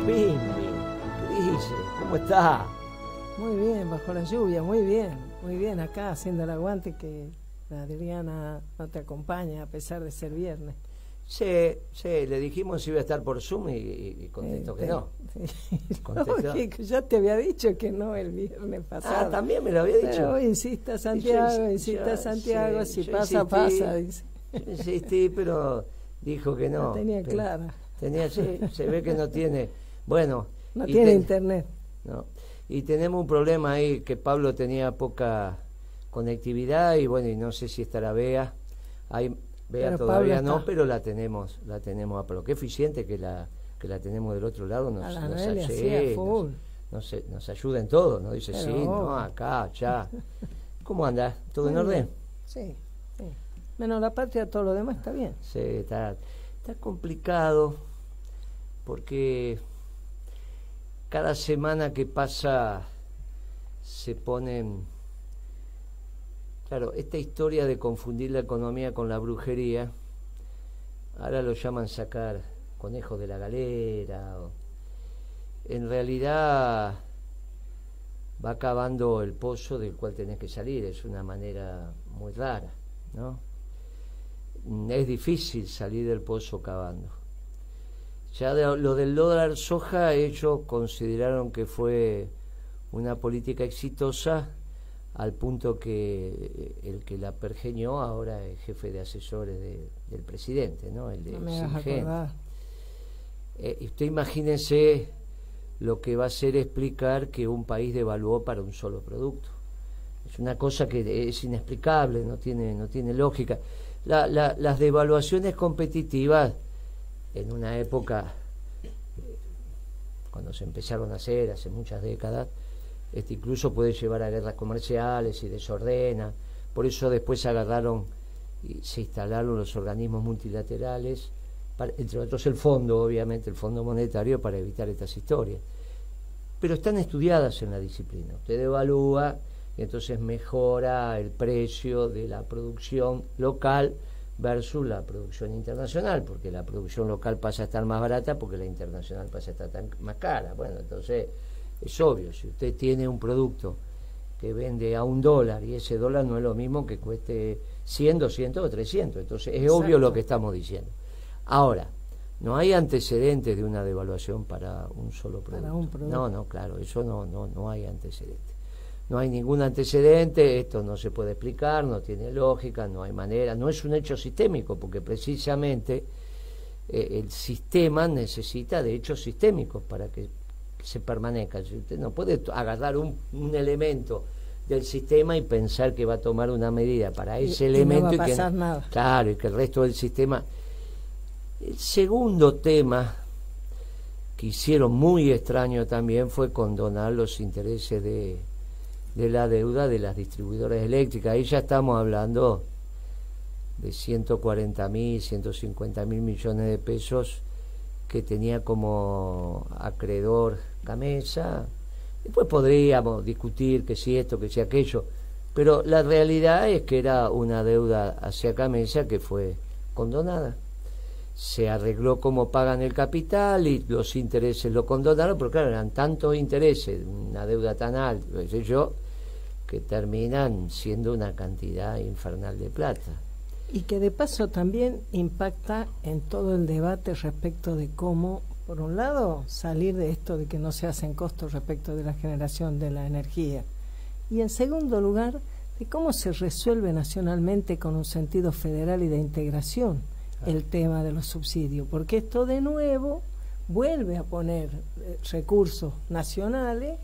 fin, ¿qué dice? ¿Cómo está? Muy bien, bajo la lluvia, muy bien, acá haciendo el aguante que la Adriana no te acompaña a pesar de ser viernes. Sí, le dijimos si iba a estar por Zoom y contestó que no. Sí. Contestó. No, que ya te había dicho que no el viernes pasado. Ah, también me lo había dicho. Pero insista Santiago, Santiago, sí, si pasa, pasa, dice. Yo insistí, pero dijo que no. La tenía clara. Se ve que no tiene. Bueno. No tiene internet. No. Y tenemos un problema ahí, que Pablo tenía poca conectividad y bueno, y no sé si estará Bea. Bea todavía no, pero la tenemos a Pablo. Qué eficiente que la tenemos del otro lado. Nos ayuda en todo, nos dice pero sí, no, acá, ya. ¿Cómo anda? ¿Todo en orden? Sí. Menos la patria, todo lo demás está bien. Sí, está complicado porque cada semana que pasa se ponen... Claro, esta historia de confundir la economía con la brujería, ahora lo llaman sacar conejos de la galera. En realidad va cavando el pozo del cual tenés que salir, es una manera muy rara, ¿no? Es difícil salir del pozo cavando. Ya lo del dólar soja, ellos consideraron que fue una política exitosa al punto que el que la pergeñó ahora es jefe de asesores del presidente, ¿no? El de no me vas a acordar. Usted imagínese lo que va a hacer explicar que un país devaluó para un solo producto. Es una cosa que es inexplicable, no tiene lógica. Las devaluaciones competitivas en una época cuando se empezaron a hacer hace muchas décadas, incluso puede llevar a guerras comerciales y desordena. Por eso después se agarraron y se instalaron los organismos multilaterales, entre otros el fondo, obviamente el Fondo Monetario, para evitar estas historias. Pero están estudiadas en la disciplina. Usted evalúa y entonces mejora el precio de la producción local versus la producción internacional, porque la producción local pasa a estar más barata porque la internacional pasa a estar más cara. Bueno, entonces es obvio, si usted tiene un producto que vende a $1 y ese dólar no es lo mismo que cueste 100, 200 o 300, entonces es obvio lo que estamos diciendo. Ahora, no hay antecedentes de una devaluación para un solo producto. Para un producto. No, claro, eso no hay antecedentes. No hay ningún antecedente, esto no se puede explicar, no tiene lógica, no hay manera, no es un hecho sistémico, porque precisamente el sistema necesita de hechos sistémicos para que se permanezca. Usted no puede agarrar un elemento del sistema y pensar que va a tomar una medida para ese elemento y no va a pasar nada. Claro, y que el resto del sistema... El segundo tema que hicieron muy extraño también fue condonar los intereses de la deuda de las distribuidoras eléctricas. Ahí ya estamos hablando de 140.000, 150.000 millones de pesos que tenía como acreedor Gamesa. Después podríamos discutir que si esto, que si aquello, pero la realidad es que era una deuda hacia Gamesa que fue condonada. Se arregló como pagan el capital y los intereses lo condonaron, pero claro, eran tantos intereses, una deuda tan alta, qué sé yo, que terminan siendo una cantidad infernal de plata. Y que de paso también impacta en todo el debate respecto de cómo, por un lado, salir de esto de que no se hacen costos respecto de la generación de la energía, y en segundo lugar, de cómo se resuelve nacionalmente con un sentido federal y de integración el tema de los subsidios, porque esto de nuevo vuelve a poner recursos nacionales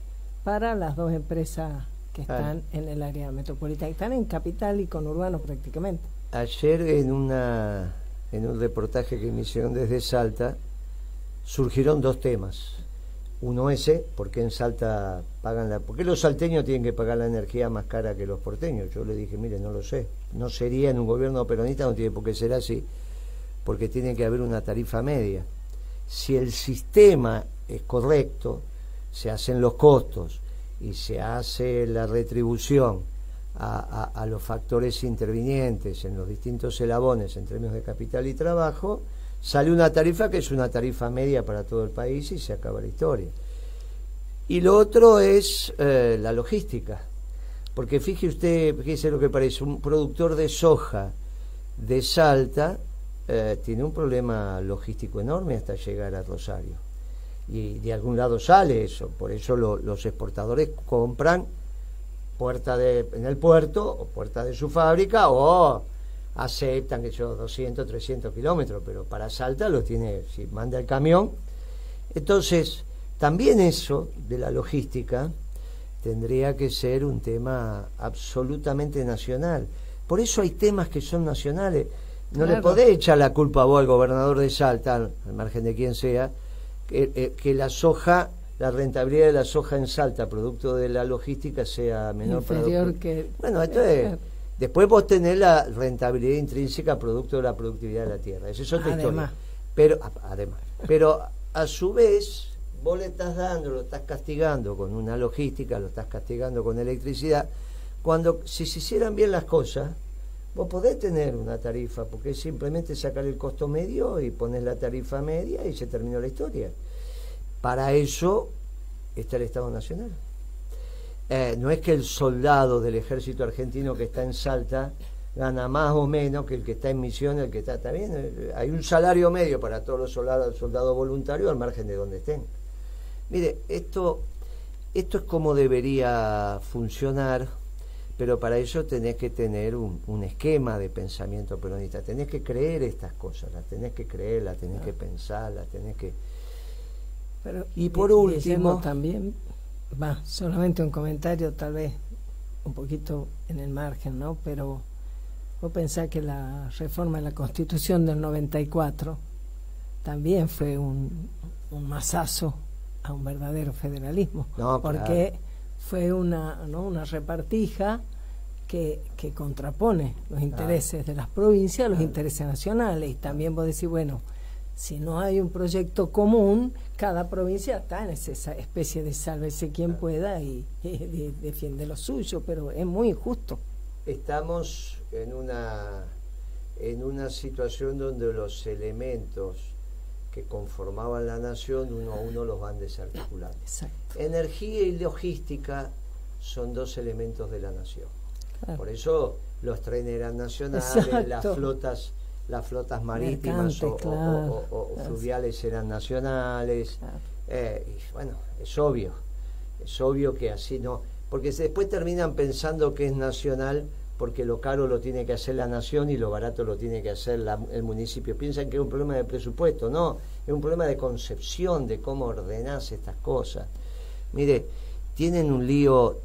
para las dos empresas que están en el área metropolitana, que están en capital y conurbano prácticamente. Ayer en un reportaje que me hicieron desde Salta surgieron dos temas. Uno ese, ¿por qué en Salta pagan por qué los salteños tienen que pagar la energía más cara que los porteños? Yo le dije, mire, no lo sé. No sería en un gobierno peronista, no tiene por qué ser así, porque tiene que haber una tarifa media. Si el sistema es correcto, se hacen los costos y se hace la retribución a los factores intervinientes en los distintos eslabones en términos de capital y trabajo, sale una tarifa que es una tarifa media para todo el país y se acaba la historia. Y lo otro es la logística, porque fíjese lo que parece, un productor de soja de Salta tiene un problema logístico enorme hasta llegar a Rosario, y de algún lado sale eso, por eso los exportadores compran en el puerto o puerta de su fábrica, o aceptan que 200, 300 kilómetros, pero para Salta lo tiene, si manda el camión. Entonces también eso de la logística tendría que ser un tema absolutamente nacional. Por eso hay temas que son nacionales. No claro. Le podés echar la culpa a vos, al gobernador de Salta, al margen de quién sea, que la soja, la rentabilidad de la soja en Salta, producto de la logística, sea menor. Inferior que... Bueno, entonces, después vos tenés la rentabilidad intrínseca producto de la productividad de la tierra. Esa es otra historia. Pero a su vez, vos le estás dando, lo estás castigando con una logística, lo estás castigando con electricidad, cuando si se hicieran bien las cosas, vos podés tener una tarifa, porque es simplemente sacar el costo medio y poner la tarifa media y se terminó la historia. Para eso está el Estado Nacional. No es que el soldado del ejército argentino que está en Salta gana más o menos que el que está en Misiones, el que está bien. Hay un salario medio para todos los soldados voluntarios al margen de donde estén. Mire, esto es como debería funcionar, pero para eso tenés que tener un esquema de pensamiento peronista. Tenés que creer estas cosas, las tenés que creer, las tenés que pensar, las tenés que... Pero, y por último... también, solamente un comentario, tal vez un poquito en el margen, ¿no? Pero vos pensás que la reforma de la Constitución del 94 también fue un mazazo a un verdadero federalismo, porque fue una repartija que contrapone los intereses de las provincias a los intereses nacionales. Y también vos decís, bueno, si no hay un proyecto común, cada provincia está en esa especie de sálvese quien pueda y defiende lo suyo, pero es muy injusto. Estamos en una situación donde los elementos que conformaban la nación uno a uno los van desarticulando. Exacto. Energía y logística son dos elementos de la nación. Claro. Por eso los trenes eran nacionales, las flotas marítimas o fluviales eran nacionales. Claro. Y bueno, es obvio que así no, porque después terminan pensando que es nacional porque lo caro lo tiene que hacer la nación y lo barato lo tiene que hacer el municipio. Piensan que es un problema de presupuesto. No, es un problema de concepción, de cómo ordenás estas cosas. Mire, tienen un lío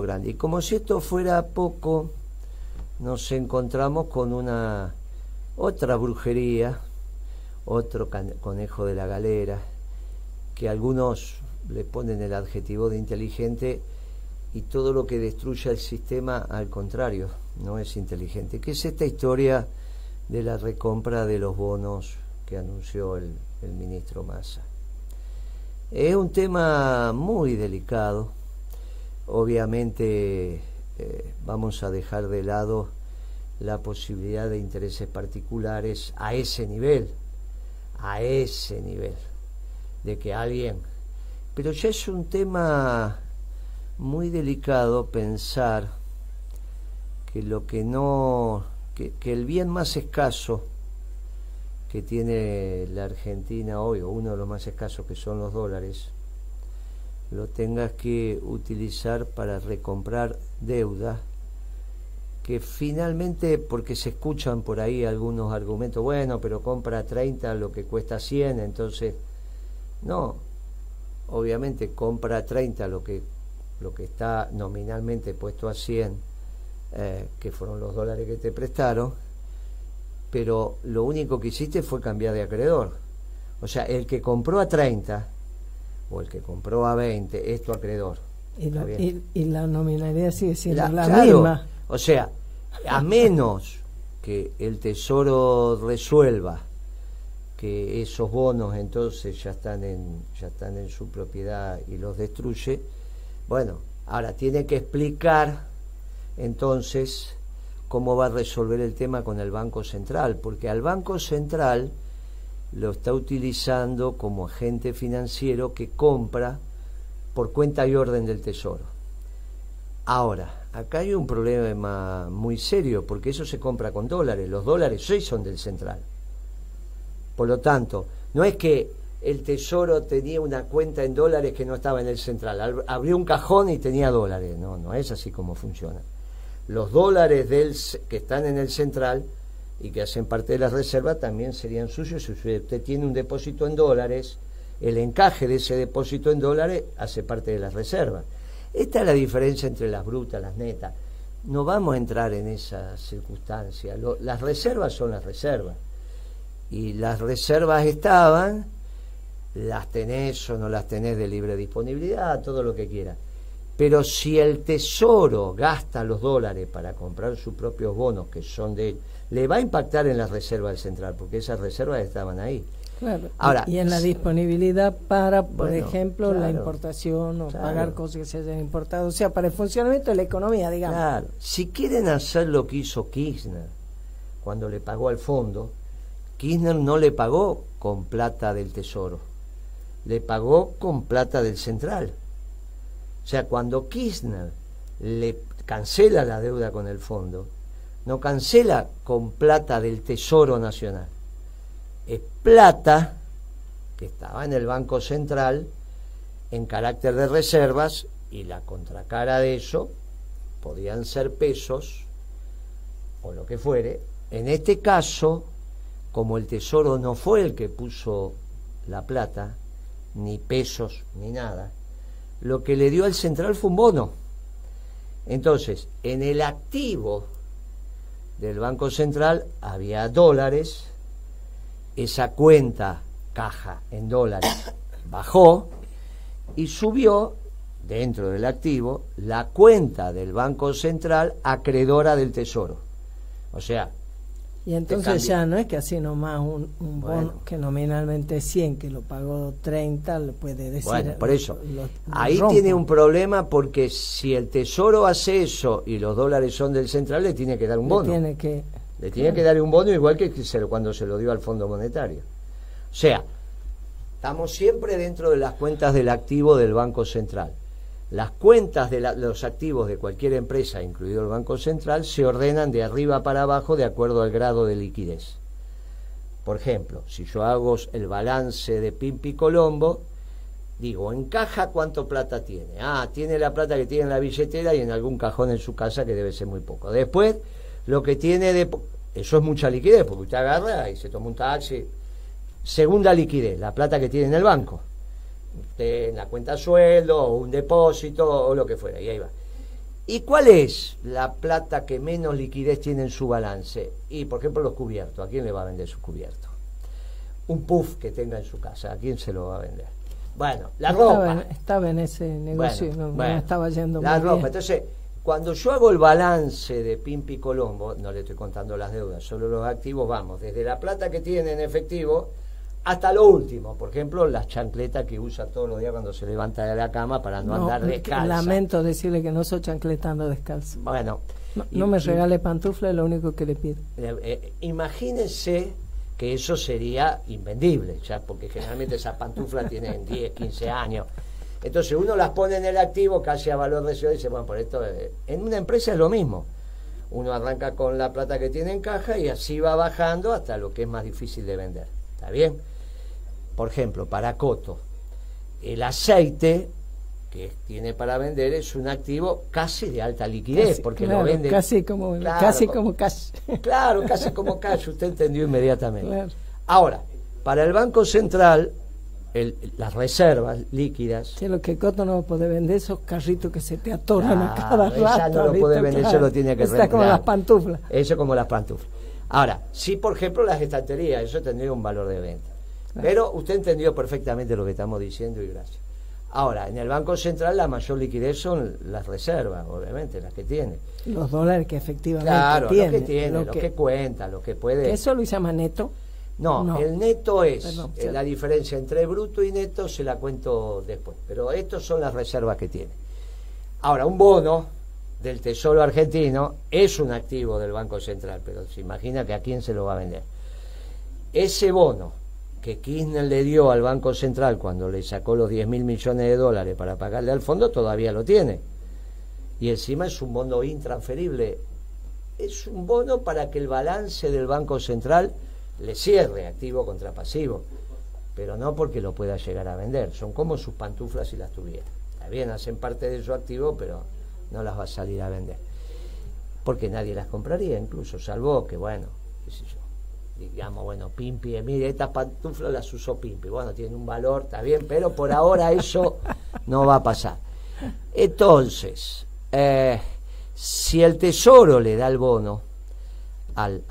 grande. Y como si esto fuera poco, nos encontramos con otra brujería, otro conejo de la galera, que algunos le ponen el adjetivo de inteligente, y todo lo que destruye el sistema, al contrario, no es inteligente, que es esta historia de la recompra de los bonos que anunció el ministro Massa. Es un tema muy delicado. Obviamente vamos a dejar de lado la posibilidad de intereses particulares a ese nivel, de que alguien... Pero ya es un tema muy delicado pensar que que el bien más escaso que tiene la Argentina hoy, o uno de los más escasos, que son los dólares, lo tengas que utilizar para recomprar deuda, que finalmente, porque se escuchan por ahí algunos argumentos, bueno, pero compra 30 lo que cuesta 100, entonces no, obviamente compra 30 lo que está nominalmente puesto a 100, que fueron los dólares que te prestaron, pero lo único que hiciste fue cambiar de acreedor. O sea, el que compró a 30 o el que compró a 20 es tu acreedor. Y la nominalidad sigue siendo la claro, misma. O sea, a menos que el Tesoro resuelva que esos bonos entonces ya están en su propiedad y los destruye. Bueno, ahora tiene que explicar entonces cómo va a resolver el tema con el Banco Central, porque al Banco Central lo está utilizando como agente financiero que compra por cuenta y orden del Tesoro. Ahora, acá hay un problema muy serio, porque eso se compra con dólares. Los dólares hoy son del central. Por lo tanto, no es que el Tesoro tenía una cuenta en dólares que no estaba en el central. Abrió un cajón y tenía dólares. No, no es así como funciona. Los dólares que están en el central y que hacen parte de las reservas también serían suyos. Si usted tiene un depósito en dólares, el encaje de ese depósito en dólares hace parte de las reservas. Esta es la diferencia entre las brutas, las netas. No vamos a entrar en esa circunstancia. Las reservas son las reservas. Y las reservas estaban, las tenés o no las tenés de libre disponibilidad, todo lo que quiera. Pero si el Tesoro gasta los dólares para comprar sus propios bonos, que son de él, le va a impactar en las reservas del central, porque esas reservas estaban ahí. Claro. Ahora, y en la disponibilidad para, por bueno, ejemplo, claro, la importación o claro, pagar cosas que se hayan importado, o sea, para el funcionamiento de la economía, digamos. Claro, si quieren hacer lo que hizo Kirchner cuando le pagó al fondo, Kirchner no le pagó con plata del Tesoro, le pagó con plata del central. O sea, cuando Kirchner le cancela la deuda con el fondo, no cancela con plata del Tesoro Nacional, es plata que estaba en el Banco Central en carácter de reservas, y la contracara de eso podían ser pesos o lo que fuere. En este caso, como el Tesoro no fue el que puso la plata, ni pesos ni nada, lo que le dio al central fue un bono. Entonces, en el activo del Banco Central había dólares, esa cuenta caja en dólares bajó y subió dentro del activo la cuenta del Banco Central acreedora del Tesoro. O sea, y entonces ya no es que así nomás un bono que nominalmente es 100, que lo pagó 30, le puede decir... Bueno, por eso, ahí tiene un problema, porque si el Tesoro hace eso y los dólares son del central, le tiene que dar un bono. Le tiene que dar un bono, igual que cuando se lo dio al Fondo Monetario. O sea, estamos siempre dentro de las cuentas del activo del Banco Central. Las cuentas de los activos de cualquier empresa, incluido el Banco Central, se ordenan de arriba para abajo de acuerdo al grado de liquidez. Por ejemplo, si yo hago el balance de Pimpi Colombo, digo, en caja ¿cuánto plata tiene? Tiene la plata que tiene en la billetera y en algún cajón en su casa, que debe ser muy poco. Después, lo que tiene eso es mucha liquidez, porque usted agarra y se toma un taxi. Segunda liquidez, la plata que tiene en el banco, en la cuenta sueldo o un depósito o lo que fuera, y ahí va. ¿Y cuál es la plata que menos liquidez tiene en su balance? Y, por ejemplo, los cubiertos. ¿A quién le va a vender sus cubiertos? Un puff que tenga en su casa, ¿a quién se lo va a vender? Bueno, la ropa. Estaba en ese negocio, no estaba yendo la muy ropa. bien. Entonces, cuando yo hago el balance de Pimpi Colombo, no le estoy contando las deudas, solo los activos, vamos, desde la plata que tiene en efectivo hasta lo último. Por ejemplo, las chancletas que usa todos los días cuando se levanta de la cama para no andar descalza. Lamento decirle que no soy chancletando descalzo. Bueno. No me regale pantufla, es lo único que le pido. Imagínense que eso sería invendible, ya, porque generalmente esas pantuflas tienen 10, 15 años. Entonces uno las pone en el activo casi a valor de ciudad y dice, bueno, por esto... En una empresa es lo mismo. Uno arranca con la plata que tiene en caja y así va bajando hasta lo que es más difícil de vender. ¿Está bien? Por ejemplo, para Coto, el aceite que tiene para vender es un activo casi de alta liquidez, casi, porque lo vende casi como cash. Claro, casi como cash, usted entendió inmediatamente. Claro. Ahora, para el Banco Central, las reservas líquidas... Sí, lo que Coto no puede vender, esos carritos que se te atoran a cada rato. Esa no lo puede vender, se lo tiene que retirar. Está como las pantuflas. Eso como las pantuflas. Ahora, sí, por ejemplo, las estanterías, eso tendría un valor de venta. Pero usted entendió perfectamente lo que estamos diciendo, y gracias. Ahora, en el Banco Central la mayor liquidez son las reservas, obviamente, las que tiene. Los dólares que efectivamente tiene. Claro, lo que tiene, lo que cuenta, lo que puede... ¿Eso lo llama neto? No, el neto es la diferencia entre bruto y neto, se la cuento después. Pero estos son las reservas que tiene. Ahora, un bono del Tesoro argentino es un activo del Banco Central, pero se imagina que a quién se lo va a vender. Ese bono que Kirchner le dio al Banco Central cuando le sacó los 10.000 millones de dólares para pagarle al fondo, todavía lo tiene. Y encima es un bono intransferible. Es un bono para que el balance del Banco Central le cierre, activo contra pasivo, pero no porque lo pueda llegar a vender. Son como sus pantuflas si las tuviera. Está bien, hacen parte de su activo, pero no las va a salir a vender, porque nadie las compraría, incluso, salvo que, bueno, qué sé yo, digamos, bueno, Pimpi, mire, estas pantuflas las usó Pimpi, bueno, tiene un valor, está bien, pero por ahora eso no va a pasar. Entonces, si el Tesoro le da el bono al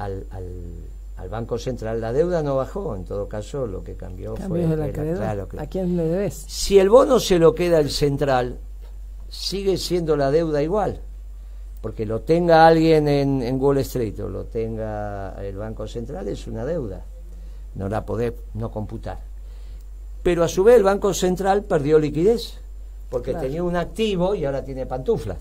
Banco Central, la deuda no bajó, en todo caso lo que cambió fue claro. ¿A quién le debes? Si el bono se lo queda el Central, sigue siendo la deuda igual, porque lo tenga alguien en Wall Street o lo tenga el Banco Central, es una deuda, no la podés no computar. Pero a su vez el Banco Central perdió liquidez, porque tenía un activo y ahora tiene pantuflas,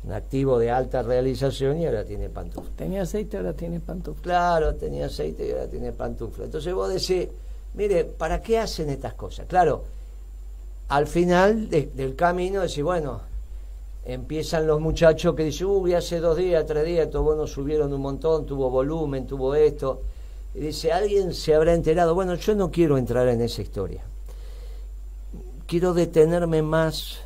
un activo de alta realización y ahora tiene pantuflas. Tenía aceite, ahora tiene pantuflas. Claro, tenía aceite y ahora tiene pantuflas. Entonces vos decís, mire, ¿para qué hacen estas cosas? Claro, al final del camino decís, bueno, empiezan los muchachos que dicen, hace 2 días, 3 días, estos bonos subieron un montón, tuvo volumen, tuvo esto. Y dice, ¿alguien se habrá enterado? Bueno, yo no quiero entrar en esa historia. Quiero detenerme más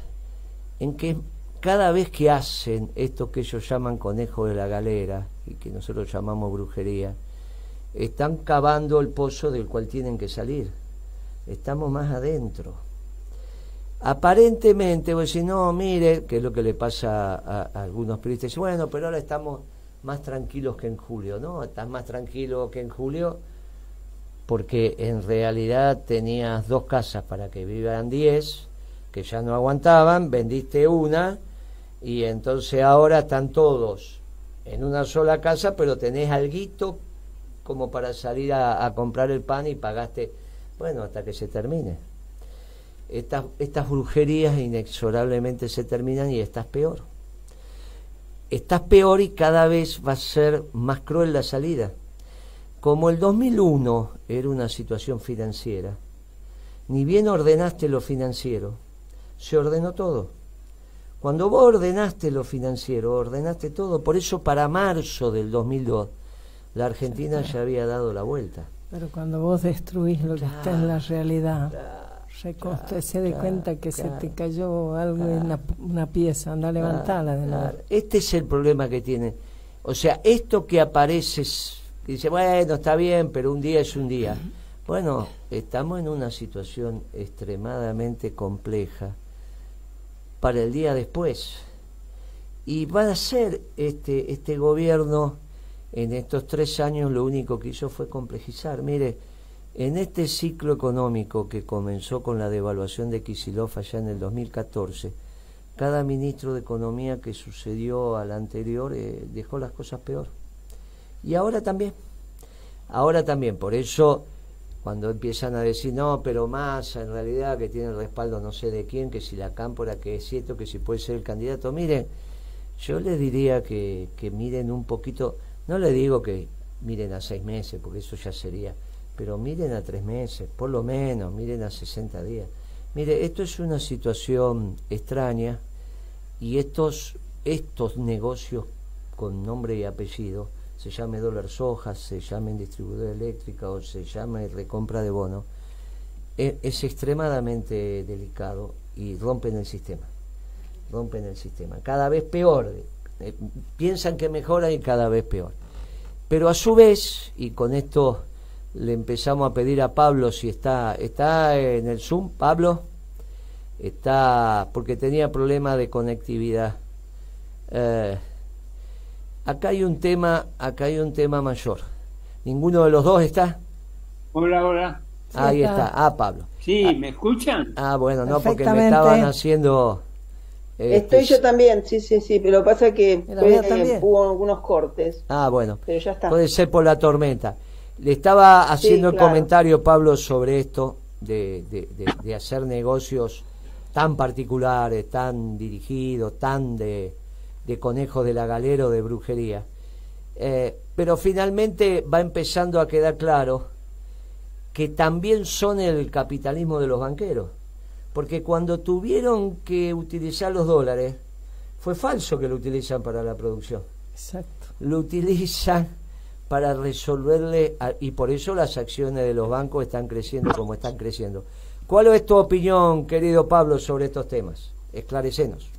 en que cada vez que hacen esto que ellos llaman conejo de la galera y que nosotros llamamos brujería, están cavando el pozo del cual tienen que salir. Estamos más adentro. Aparentemente, vos decís, no, mire, que es lo que le pasa a algunos periodistas, bueno, pero ahora estamos más tranquilos que en julio. No, estás más tranquilo que en julio porque en realidad tenías 2 casas para que vivan 10, que ya no aguantaban, vendiste una, y entonces ahora están todos en una sola casa, pero tenés alguito como para salir a comprar el pan y pagaste, bueno, hasta que se termine. Estas brujerías inexorablemente se terminan y estás peor. Estás peor y cada vez va a ser más cruel la salida. Como el 2001 era una situación financiera, ni bien ordenaste lo financiero, se ordenó todo. Cuando vos ordenaste lo financiero, ordenaste todo. Por eso para marzo del 2002 la Argentina ya había dado la vuelta. Pero cuando vos destruís lo que está en la realidad, se dé cuenta que se te cayó algo en una pieza, anda a levantarla de nuevo. Este es el problema que tiene. O sea, esto que aparece, que dice, bueno, está bien, pero un día es un día. Bueno, estamos en una situación extremadamente compleja para el día después. Y va a ser este gobierno, en estos 3 años, lo único que hizo fue complejizar. Mire, en este ciclo económico que comenzó con la devaluación de Kicillof allá en el 2014, cada ministro de Economía que sucedió al anterior dejó las cosas peor. Y ahora también. Por eso, cuando empiezan a decir, no, pero Massa, en realidad, que tiene el respaldo no sé de quién, que si la Cámpora, que es cierto, que si puede ser el candidato. Miren, yo les diría que miren un poquito, no le digo que miren a 6 meses, porque eso ya sería, pero miren a 3 meses, por lo menos, miren a 60 días. Mire, esto es una situación extraña y estos negocios con nombre y apellido, se llame dólar soja, se llame distribuidora eléctrica o se llame recompra de bono, es extremadamente delicado y rompen el sistema. Cada vez peor. Piensan que mejoran y cada vez peor. Pero a su vez, y con esto le empezamos a pedir a Pablo si está en el Zoom. Pablo está, porque tenía problemas de conectividad. Acá hay un tema mayor. ¿Ninguno de los dos está? Hola. Ahí está. Pablo. Sí, ¿me escuchan? Bueno, no, porque me estaban haciendo... Estoy yo también, sí, pero pasa que hubo algunos cortes. Bueno, pero ya está. Puede ser por la tormenta. Le estaba haciendo el comentario, Pablo, sobre esto de hacer negocios tan particulares, tan dirigidos, tan de conejos de la galera o de brujería. Pero finalmente va empezando a quedar claro que también son el capitalismo de los banqueros. Porque cuando tuvieron que utilizar los dólares, fue falso que lo utilizan para la producción. Exacto. Lo utilizan para resolverle, y por eso las acciones de los bancos están creciendo como están creciendo. ¿Cuál es tu opinión, querido Pablo, sobre estos temas? Esclarecenos.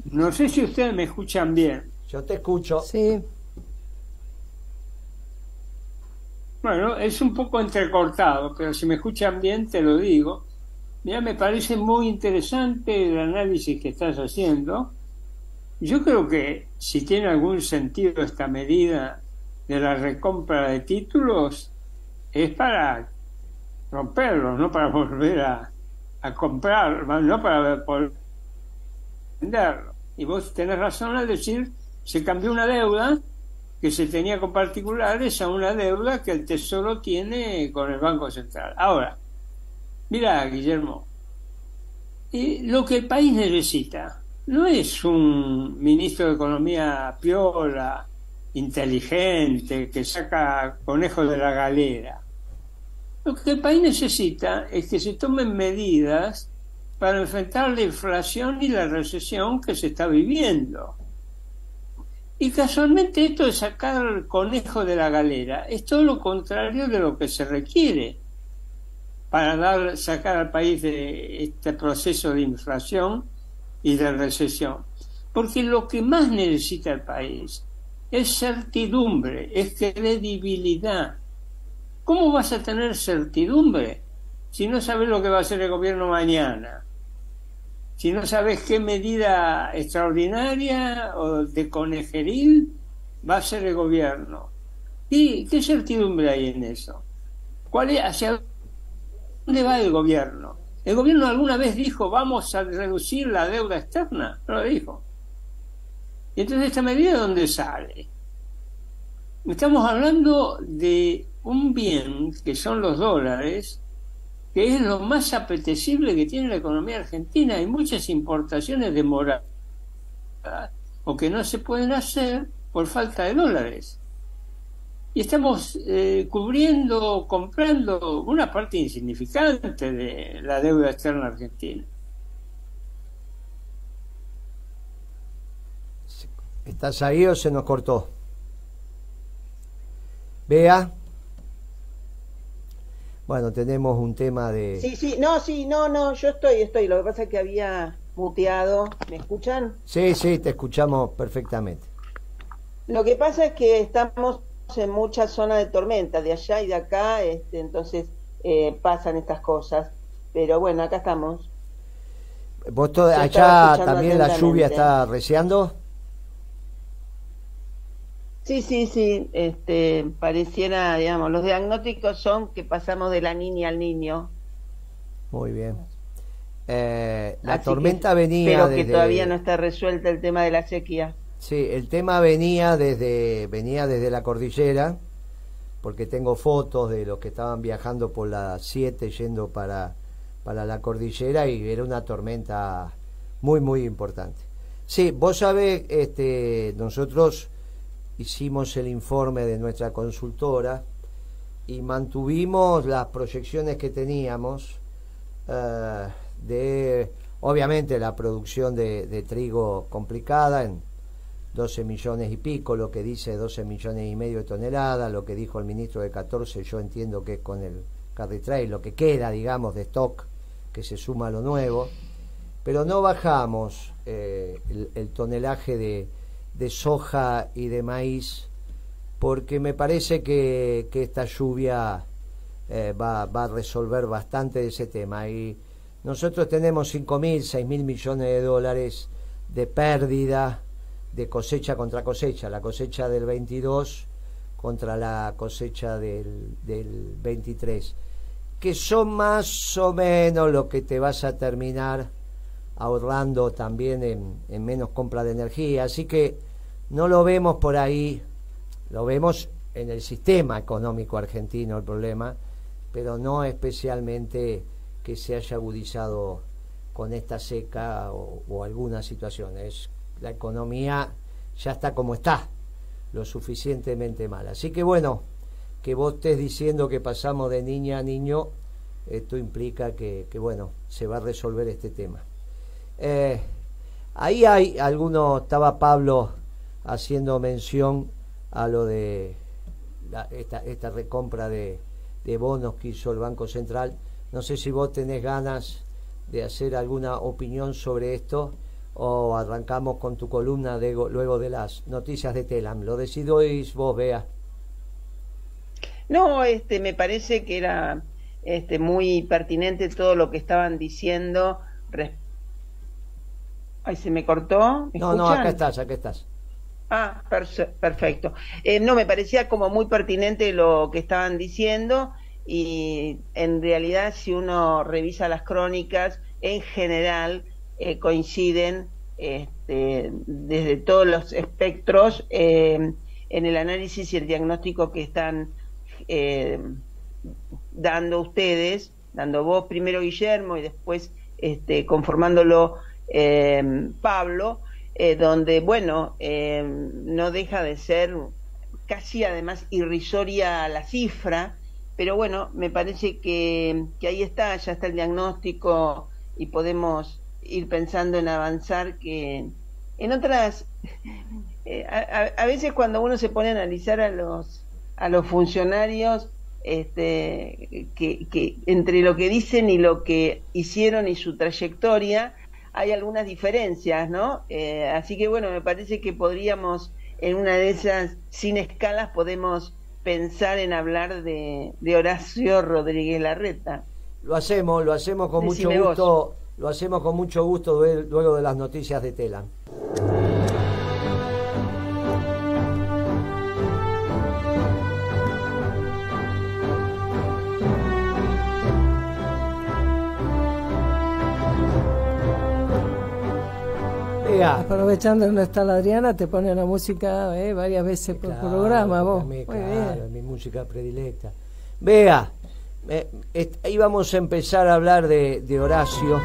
No sé si ustedes me escuchan bien. Yo te escucho. Sí. Bueno, es un poco entrecortado, pero si me escuchan bien te lo digo. Mira, me parece muy interesante el análisis que estás haciendo. Yo creo que si tiene algún sentido esta medida de la recompra de títulos, es para romperlos, no para volver a comprar, no para poder venderlo. Y vos tenés razón al decir, se cambió una deuda que se tenía con particulares a una deuda que el Tesoro tiene con el Banco Central. Ahora, mira, Guillermo, lo que el país necesita no es un ministro de Economía piola, inteligente, que saca conejos de la galera. Lo que el país necesita es que se tomen medidas para enfrentar la inflación y la recesión que se está viviendo. Y casualmente esto de sacar el conejo de la galera es todo lo contrario de lo que se requiere para sacar al país de este proceso de inflación y de recesión. Porque lo que más necesita el país es certidumbre, es credibilidad. ¿Cómo vas a tener certidumbre si no sabes lo que va a hacer el gobierno mañana? Si no sabes qué medida extraordinaria o de conejeril va a hacer el gobierno. ¿Y qué certidumbre hay en eso? ¿Hacia dónde va el gobierno? ¿El gobierno alguna vez dijo vamos a reducir la deuda externa? No lo dijo. Y entonces esta medida, ¿de dónde sale? Estamos hablando de un bien que son los dólares, que es lo más apetecible que tiene la economía argentina. Hay muchas importaciones demoradas o que no se pueden hacer por falta de dólares. Y estamos comprando una parte insignificante de la deuda externa argentina. ¿Estás ahí o se nos cortó? Bea. Bueno, tenemos un tema de... Sí, no, yo estoy. Lo que pasa es que había muteado. ¿Me escuchan? Sí, te escuchamos perfectamente. Lo que pasa es que estamos en muchas zonas de tormenta, de allá y de acá, entonces pasan estas cosas. Pero bueno, acá estamos. ¿Vos allá también la lluvia está arreciando? Sí, pareciera, digamos, los diagnósticos son que pasamos de la niña al niño. Muy bien. La Así tormenta venía desde... que todavía no está resuelta el tema de la sequía. Sí, el tema venía desde la cordillera, porque tengo fotos de los que estaban viajando por la 7 yendo para la cordillera, y era una tormenta muy, muy importante. Sí, vos sabés, nosotros hicimos el informe de nuestra consultora y mantuvimos las proyecciones que teníamos de, obviamente, la producción de trigo complicada en 12 millones y pico, lo que dice 12 millones y medio de toneladas, lo que dijo el ministro de 14, yo entiendo que es con el carry trade, lo que queda, digamos, de stock que se suma a lo nuevo, pero no bajamos el tonelaje de soja y de maíz, porque me parece que esta lluvia va a resolver bastante de ese tema. Y nosotros tenemos 5.000, 6.000 millones de dólares de pérdida de cosecha contra cosecha, la cosecha del 22 contra la cosecha del 23, que son más o menos lo que te vas a terminar ahorrando también en menos compra de energía. Así que no lo vemos por ahí, lo vemos en el sistema económico argentino el problema, pero no especialmente que se haya agudizado con esta seca o alguna situación. La economía ya está como está, lo suficientemente mal. Así que bueno, que vos estés diciendo que pasamos de niña a niño, esto implica que bueno, se va a resolver este tema. Ahí hay algunos, estaba Pablo haciendo mención a lo de esta recompra de bonos que hizo el Banco Central. No sé si vos tenés ganas de hacer alguna opinión sobre esto o arrancamos con tu columna luego de las noticias de Telam. Lo decidís vos, Bea. No, me parece que era muy pertinente todo lo que estaban diciendo. Ay, se me cortó. ¿Me no, escuchan? Acá estás. Ah, perfecto. No, me parecía como muy pertinente lo que estaban diciendo, y en realidad si uno revisa las crónicas, en general coinciden desde todos los espectros en el análisis y el diagnóstico que están dando ustedes, dando vos primero, Guillermo, y después conformándolo Pablo, donde, bueno, no deja de ser casi además irrisoria la cifra, pero bueno, me parece que ahí está, ya está el diagnóstico y podemos ir pensando en avanzar, que en otras, a veces cuando uno se pone a analizar a los funcionarios, que entre lo que dicen y lo que hicieron y su trayectoria, hay algunas diferencias, ¿no? Así que bueno, me parece que podríamos, en una de esas, sin escalas, podemos pensar en hablar de Horacio Rodríguez Larreta. Lo hacemos con mucho gusto, lo hacemos con mucho gusto luego de las noticias de Telam. Aprovechando que no está la Adriana, te pone la música varias veces por programa, vos. Muy bien. Mi música predilecta. Vea, íbamos a empezar a hablar de Horacio,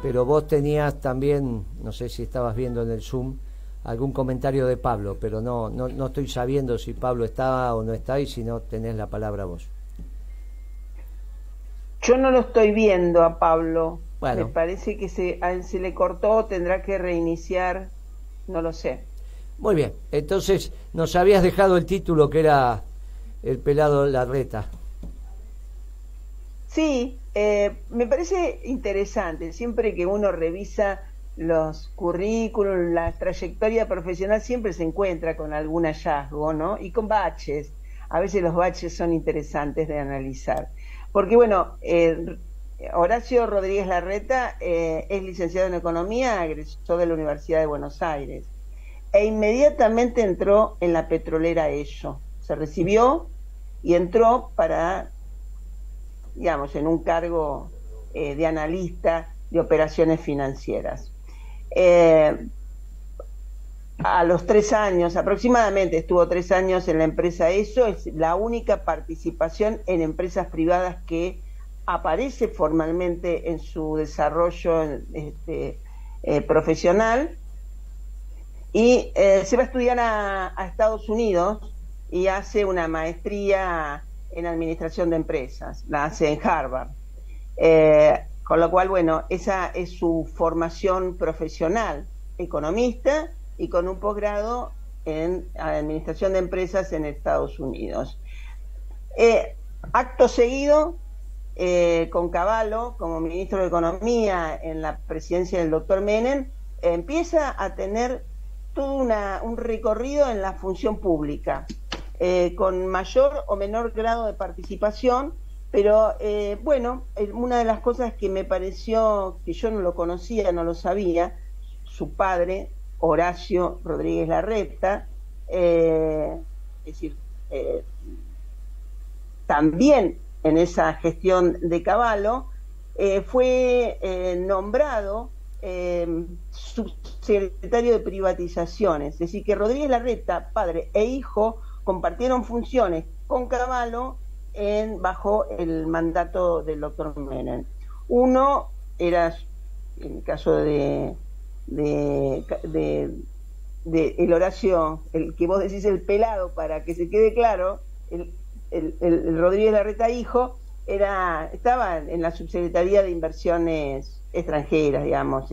pero vos tenías también, no sé si estabas viendo en el Zoom, algún comentario de Pablo, pero no estoy sabiendo si Pablo está o no está, y si no, tenés la palabra vos. Yo no lo estoy viendo a Pablo. Bueno. Me parece que a él se le cortó, tendrá que reiniciar, no lo sé. Muy bien, entonces nos habías dejado el título, que era El pelado Larreta. Sí, me parece interesante, siempre que uno revisa los currículos, la trayectoria profesional, siempre se encuentra con algún hallazgo, ¿no? Y con baches. A veces los baches son interesantes de analizar. Porque bueno, Horacio Rodríguez Larreta es licenciado en Economía, egresó de la Universidad de Buenos Aires e inmediatamente entró en la petrolera Ello. Se recibió y entró para, digamos, en un cargo de analista de operaciones financieras. A los 3 años, aproximadamente, estuvo 3 años en la empresa Ello. Es la única participación en empresas privadas que aparece formalmente en su desarrollo profesional, y se va a estudiar a Estados Unidos y hace una maestría en administración de empresas, la hace en Harvard, con lo cual, bueno, esa es su formación profesional, economista y con un posgrado en administración de empresas en Estados Unidos. Acto seguido, con Cavallo como ministro de Economía en la presidencia del doctor Menem, empieza a tener todo un recorrido en la función pública, con mayor o menor grado de participación, pero bueno, una de las cosas que me pareció, que yo no lo conocía, no lo sabía, su padre, Horacio Rodríguez Larreta, es decir, también en esa gestión de Cavallo, fue nombrado subsecretario de privatizaciones. Es decir, que Rodríguez Larreta, padre e hijo, compartieron funciones con Cavallo bajo el mandato del doctor Menem. Uno era, en el caso de de el Horacio, el que vos decís el pelado, para que se quede claro, el Rodríguez Larreta hijo, estaba en la Subsecretaría de Inversiones Extranjeras, digamos,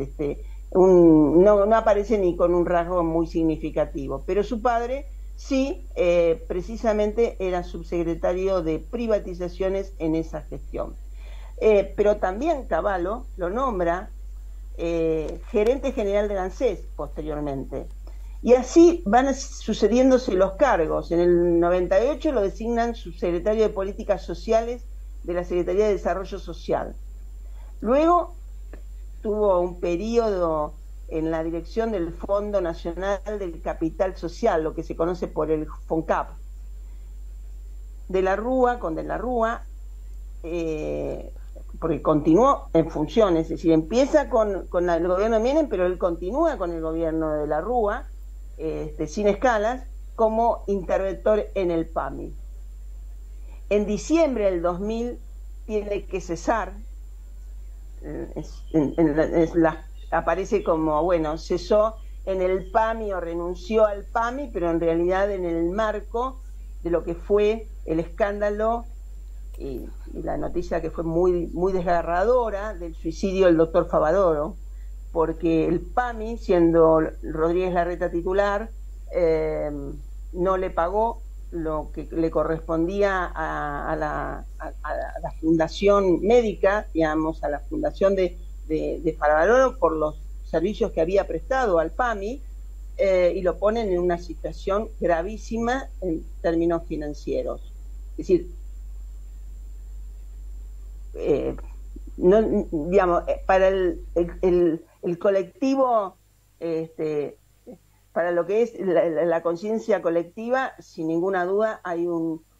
no aparece ni con un rasgo muy significativo, pero su padre sí, precisamente era subsecretario de privatizaciones en esa gestión. Pero también Cavallo lo nombra gerente general de ANSES posteriormente. Y así van sucediéndose los cargos. En el 98 lo designan subsecretario de Políticas Sociales de la Secretaría de Desarrollo Social. Luego tuvo un periodo en la dirección del Fondo Nacional del Capital Social, lo que se conoce por el FONCAP. De la Rúa, porque continuó en funciones, es decir, empieza con el gobierno de Menem, pero él continúa con el gobierno de la Rúa, sin escalas, como interventor en el PAMI. En diciembre del 2000 tiene que cesar, aparece como, bueno, cesó en el PAMI o renunció al PAMI, pero en realidad en el marco de lo que fue el escándalo y la noticia que fue muy, muy desgarradora del suicidio del doctor Favadoro, porque el PAMI, siendo Rodríguez Larreta titular, no le pagó lo que le correspondía a la fundación médica, digamos, a la fundación de Favadoro por los servicios que había prestado al PAMI, y lo ponen en una situación gravísima en términos financieros. Es decir, no, digamos, para el colectivo, para lo que es la conciencia colectiva, sin ninguna duda hay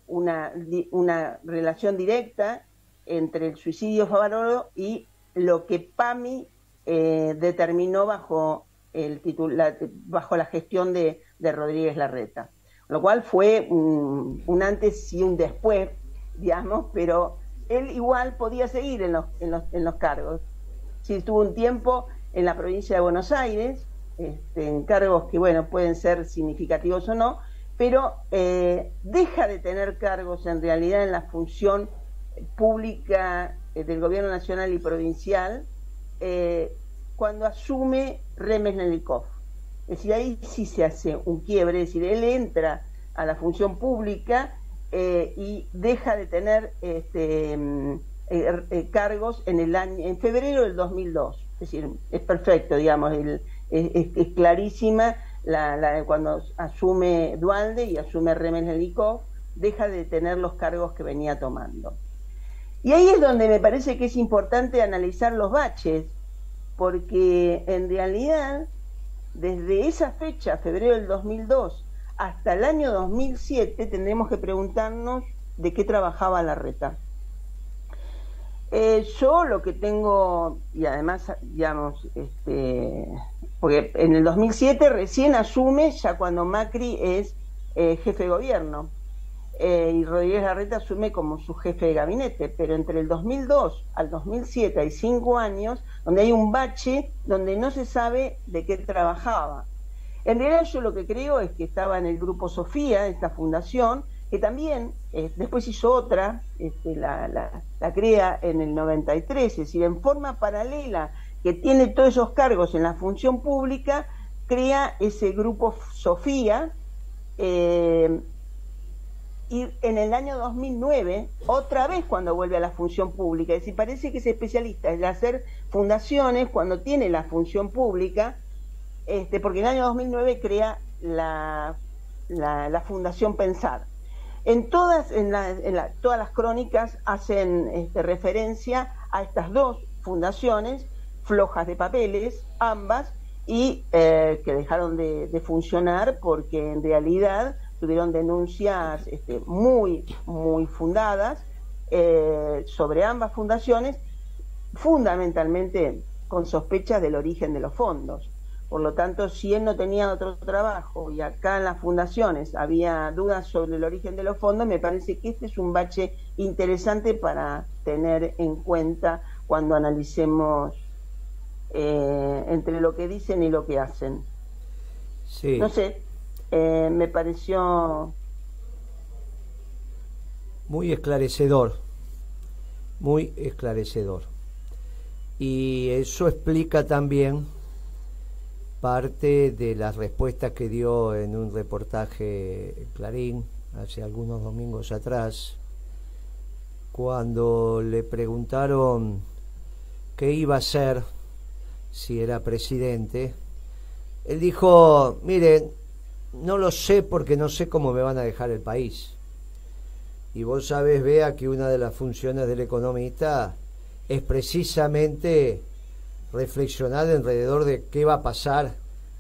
una relación directa entre el suicidio Favadoro y lo que PAMI determinó bajo la gestión de Rodríguez Larreta, lo cual fue un antes y un después, digamos, pero él igual podía seguir en los cargos. Sí, estuvo un tiempo en la provincia de Buenos Aires, en cargos que, bueno, pueden ser significativos o no, pero deja de tener cargos en realidad en la función pública del gobierno nacional y provincial cuando asume Remes-Nelikov. Es decir, ahí sí se hace un quiebre, es decir, él entra a la función pública y deja de tener cargos en febrero del 2002. Es decir, es perfecto, digamos, es clarísima cuando asume Duhalde y asume Remes-Nelikov, deja de tener los cargos que venía tomando. Y ahí es donde me parece que es importante analizar los baches, porque en realidad, desde esa fecha, febrero del 2002, hasta el año 2007, tendremos que preguntarnos de qué trabajaba Larreta. Yo lo que tengo, y además, digamos, porque en el 2007 recién asume, ya cuando Macri es jefe de gobierno, y Rodríguez Larreta asume como su jefe de gabinete, pero entre el 2002 al 2007 hay 5 años donde hay un bache donde no se sabe de qué trabajaba. En realidad yo lo que creo es que estaba en el Grupo Sofía, esta fundación, que también después hizo otra, la crea en el 93, es decir, en forma paralela, que tiene todos esos cargos en la función pública, crea ese Grupo Sofía, y en el año 2009, otra vez cuando vuelve a la función pública, es decir, parece que es especialista en hacer fundaciones cuando tiene la función pública, porque en el año 2009 crea la Fundación Pensar. Todas las crónicas hacen referencia a estas dos fundaciones, flojas de papeles, ambas, y que dejaron de funcionar porque en realidad tuvieron denuncias muy, muy fundadas sobre ambas fundaciones, fundamentalmente con sospechas del origen de los fondos. Por lo tanto, si él no tenía otro trabajo y acá en las fundaciones había dudas sobre el origen de los fondos, me parece que este es un bache interesante para tener en cuenta cuando analicemos entre lo que dicen y lo que hacen. Sí. No sé, me pareció... Muy esclarecedor, muy esclarecedor. Y eso explica también parte de las respuestas que dio en un reportaje en Clarín hace algunos domingos atrás, cuando le preguntaron qué iba a hacer si era presidente. Él dijo, miren, no lo sé porque no sé cómo me van a dejar el país. Y vos sabés, Bea, que una de las funciones del economista es precisamente reflexionar alrededor de qué va a pasar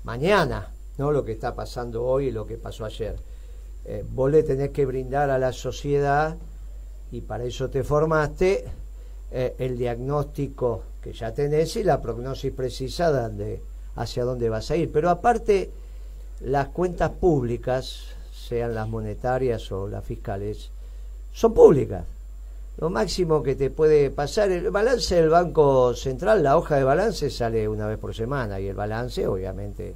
mañana, no lo que está pasando hoy y lo que pasó ayer. Vos le tenés que brindar a la sociedad, y para eso te formaste, el diagnóstico que ya tenés y la prognosis precisa hacia dónde vas a ir. Pero aparte, las cuentas públicas, sean las monetarias o las fiscales, son públicas. Lo máximo que te puede pasar, el balance del Banco Central, la hoja de balance sale una vez por semana, y el balance obviamente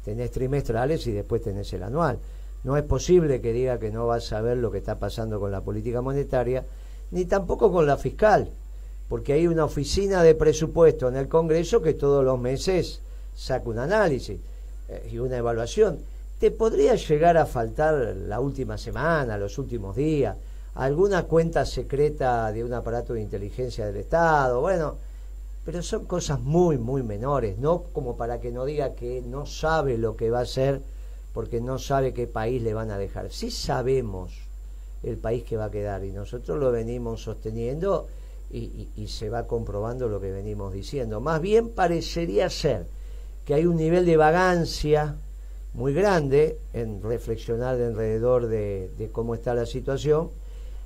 tenés trimestrales y después tenés el anual. No es posible que diga que no vas a ver lo que está pasando con la política monetaria, ni tampoco con la fiscal, porque hay una oficina de presupuesto en el Congreso que todos los meses saca un análisis y una evaluación. Te podría llegar a faltar la última semana, los últimos días, alguna cuenta secreta de un aparato de inteligencia del Estado, bueno, pero son cosas muy, muy menores, no como para que no diga que no sabe lo que va a hacer porque no sabe qué país le van a dejar. Sí sabemos el país que va a quedar, y nosotros lo venimos sosteniendo y se va comprobando lo que venimos diciendo. Más bien parecería ser que hay un nivel de vagancia muy grande en reflexionar alrededor de cómo está la situación,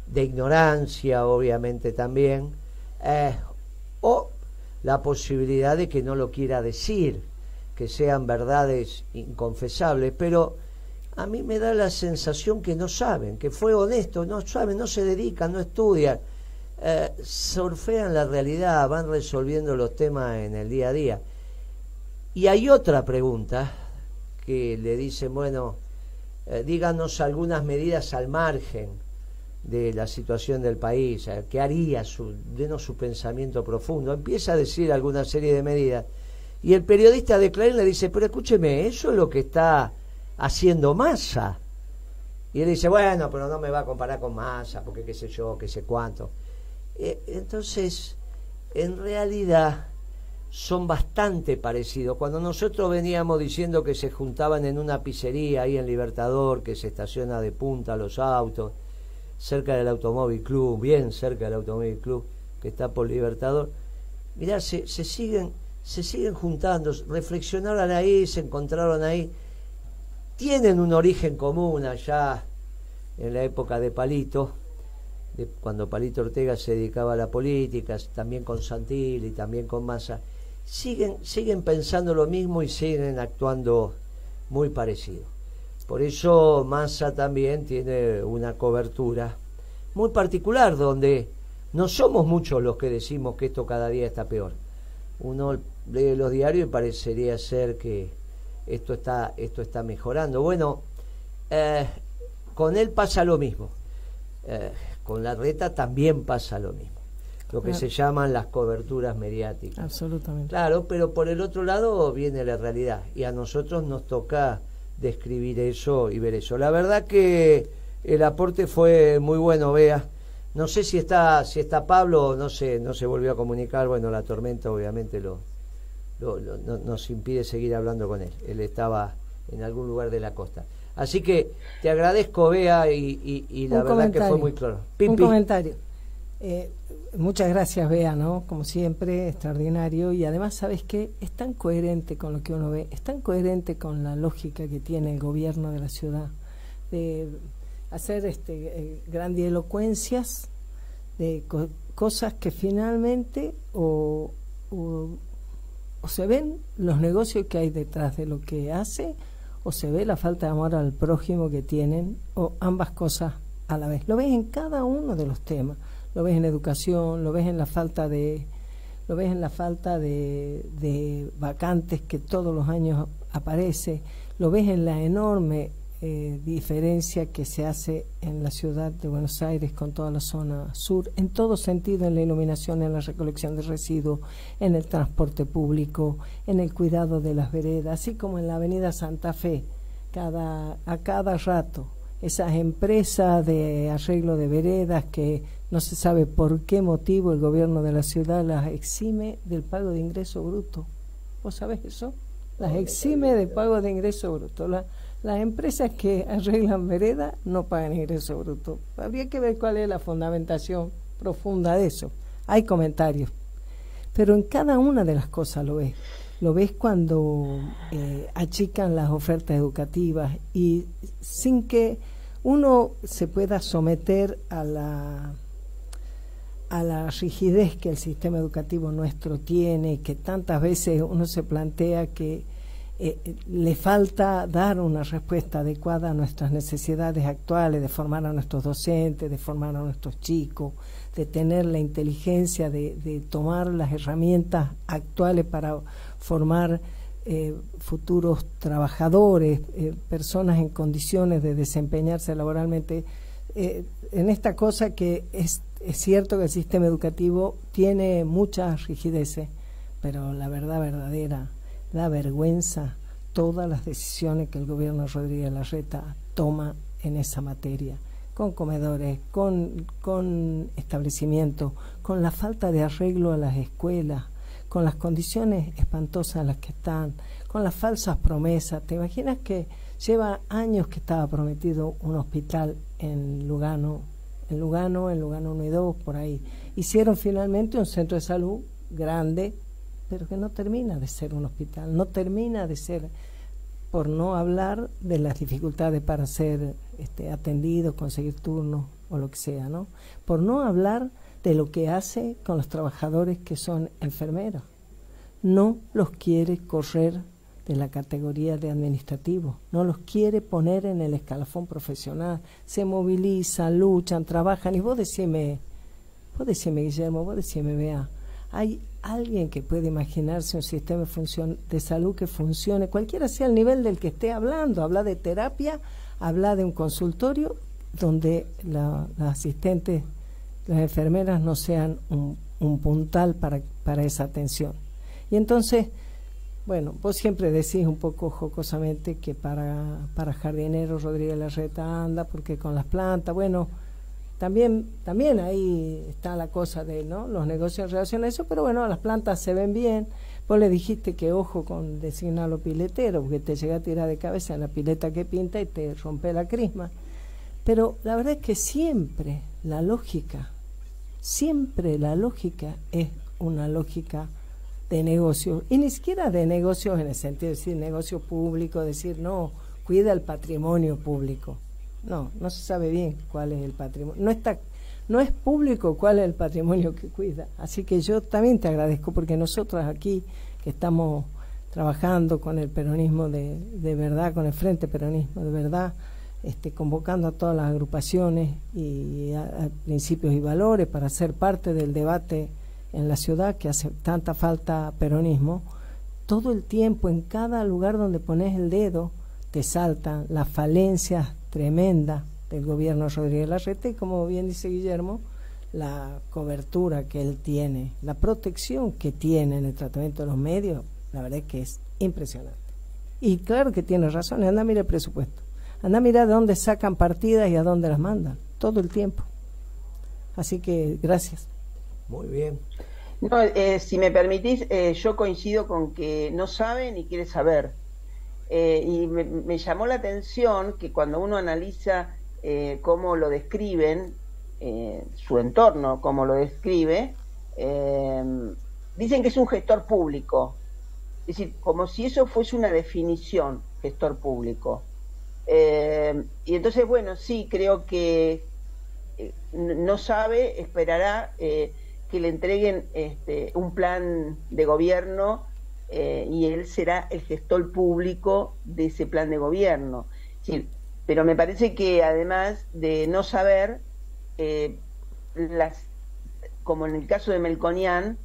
de ignorancia obviamente también, o la posibilidad de que no lo quiera decir, que sean verdades inconfesables, pero a mí me da la sensación que no saben, que fue honesto, no saben, no se dedican, no estudian, surfean la realidad, van resolviendo los temas en el día a día. Y hay otra pregunta que le dicen, bueno, díganos algunas medidas al margen de la situación del país, ¿qué haría? Denos su pensamiento profundo. Empieza a decir alguna serie de medidas, y el periodista de Clarín le dice, pero escúcheme, eso es lo que está haciendo Massa. Y él dice, bueno, pero no me va a comparar con Massa, porque qué sé yo, qué sé cuánto. Entonces, en realidad son bastante parecidos. Cuando nosotros veníamos diciendo que se juntaban en una pizzería ahí en Libertador, que se estaciona de punta los autos, cerca del Automóvil Club, bien cerca del Automóvil Club, que está por Libertador, mirá, se siguen juntando, reflexionaron ahí, se encontraron ahí, tienen un origen común allá en la época de Palito, cuando Palito Ortega se dedicaba a la política, también con Santilli, también con Massa, siguen pensando lo mismo y siguen actuando muy parecido. Por eso Massa también tiene una cobertura muy particular, donde no somos muchos los que decimos que esto cada día está peor. Uno lee los diarios y parecería ser que esto está mejorando. Bueno, con él pasa lo mismo. Con Larreta también pasa lo mismo. Lo que se llaman las coberturas mediáticas. Absolutamente. Claro, pero por el otro lado viene la realidad, y a nosotros nos toca describir eso y ver eso. La verdad que el aporte fue muy bueno, Bea. No sé si está Pablo, no se volvió a comunicar. Bueno, la tormenta obviamente nos impide seguir hablando con él. Él estaba en algún lugar de la costa. Así que te agradezco, Bea, y la verdad que fue muy claro. Un comentario. Muchas gracias, Bea, ¿no? Como siempre, extraordinario. Y además, ¿sabes qué? Es tan coherente con lo que uno ve, es tan coherente con la lógica que tiene el gobierno de la ciudad, de hacer grandilocuencias de cosas que finalmente o se ven los negocios que hay detrás de lo que hace, o se ve la falta de amor al prójimo que tienen, o ambas cosas a la vez. Lo ves en cada uno de los temas. Lo ves en educación, lo ves en la falta de vacantes que todos los años aparece, lo ves en la enorme diferencia que se hace en la ciudad de Buenos Aires con toda la zona sur, en todo sentido, en la iluminación, en la recolección de residuos, en el transporte público, en el cuidado de las veredas, así como en la avenida Santa Fe, a cada rato, esas empresas de arreglo de veredas que no se sabe por qué motivo el gobierno de la ciudad las exime del pago de ingreso bruto. ¿Vos sabés eso? Las exime del pago de ingreso bruto. Las empresas que arreglan veredas no pagan ingreso bruto. Habría que ver cuál es la fundamentación profunda de eso. Hay comentarios. Pero en cada una de las cosas lo ves. Lo ves cuando achican las ofertas educativas y sin que uno se pueda someter a la rigidez que el sistema educativo nuestro tiene, que tantas veces uno se plantea que le falta dar una respuesta adecuada a nuestras necesidades actuales, de formar a nuestros docentes, de formar a nuestros chicos, de tener la inteligencia de tomar las herramientas actuales para formar futuros trabajadores, personas en condiciones de desempeñarse laboralmente. En esta cosa que es cierto que el sistema educativo tiene muchas rigideces, pero la verdad verdadera, da vergüenza todas las decisiones que el gobierno de Rodríguez Larreta toma en esa materia, con comedores, con establecimientos, con la falta de arreglo a las escuelas, con las condiciones espantosas en las que están, con las falsas promesas. ¿Te imaginas que lleva años que estaba prometido un hospital en Lugano 1 y 2, por ahí? Hicieron finalmente un centro de salud grande, pero que no termina de ser un hospital, no termina de ser, por no hablar de las dificultades para ser atendido, conseguir turnos o lo que sea, ¿no? Por no hablar de lo que hace con los trabajadores que son enfermeros. No los quiere correr de la categoría de administrativo, no los quiere poner en el escalafón profesional, se movilizan, luchan, trabajan, y vos decime Guillermo, vos decime Bea, ¿hay alguien que puede imaginarse un sistema de salud que funcione, cualquiera sea el nivel del que esté hablando? Habla de terapia, habla de un consultorio donde las asistentes, las enfermeras no sean un puntal para esa atención. Y entonces, bueno, vos siempre decís un poco jocosamente que para jardinero Rodríguez Larreta anda porque con las plantas, bueno, también ahí está la cosa de, ¿no?, los negocios en relación a eso, pero bueno, las plantas se ven bien. Vos le dijiste que ojo con designarlo piletero, porque te llega a tirar de cabeza en la pileta que pinta y te rompe la crisma. Pero la verdad es que siempre la lógica es una lógica de negocio, y ni siquiera de negocios en el sentido de decir negocio público, decir no, cuida el patrimonio público. No se sabe bien cuál es el patrimonio, no es público cuál es el patrimonio que cuida. Así que yo también te agradezco, porque nosotros aquí que estamos trabajando con el peronismo de verdad, con el Frente Peronismo de verdad, convocando a todas las agrupaciones y a principios y valores para ser parte del debate en la ciudad, que hace tanta falta peronismo. Todo el tiempo, en cada lugar donde pones el dedo, te saltan las falencias tremendas del gobierno de Rodríguez Larreta, y como bien dice Guillermo, la cobertura que él tiene, la protección que tiene en el tratamiento de los medios, la verdad es que es impresionante. Y claro que tiene razón, anda a mirar el presupuesto, anda a mirar de dónde sacan partidas y a dónde las mandan, todo el tiempo. Así que gracias. Muy bien. No, si me permitís, yo coincido con que no sabe ni quiere saber. Y me llamó la atención que cuando uno analiza cómo lo describen, su entorno, cómo lo describe, dicen que es un gestor público. Es decir, como si eso fuese una definición, gestor público. Y entonces, bueno, sí, creo que no sabe, esperará que le entreguen un plan de gobierno, y él será el gestor público de ese plan de gobierno. Sí, pero me parece que además de no saber, como en el caso de Melconian,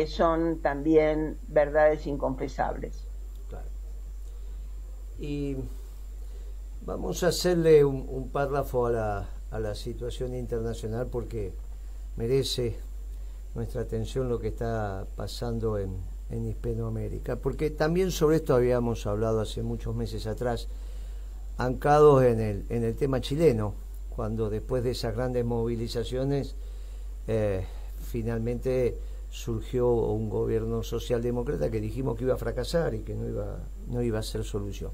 son también verdades inconfesables. Claro. Y vamos a hacerle un párrafo a la situación internacional porque merece nuestra atención lo que está pasando en Hispanoamérica, porque también sobre esto habíamos hablado hace muchos meses atrás, ancados en el tema chileno, cuando después de esas grandes movilizaciones finalmente surgió un gobierno socialdemócrata que dijimos que iba a fracasar y que no iba a ser solución.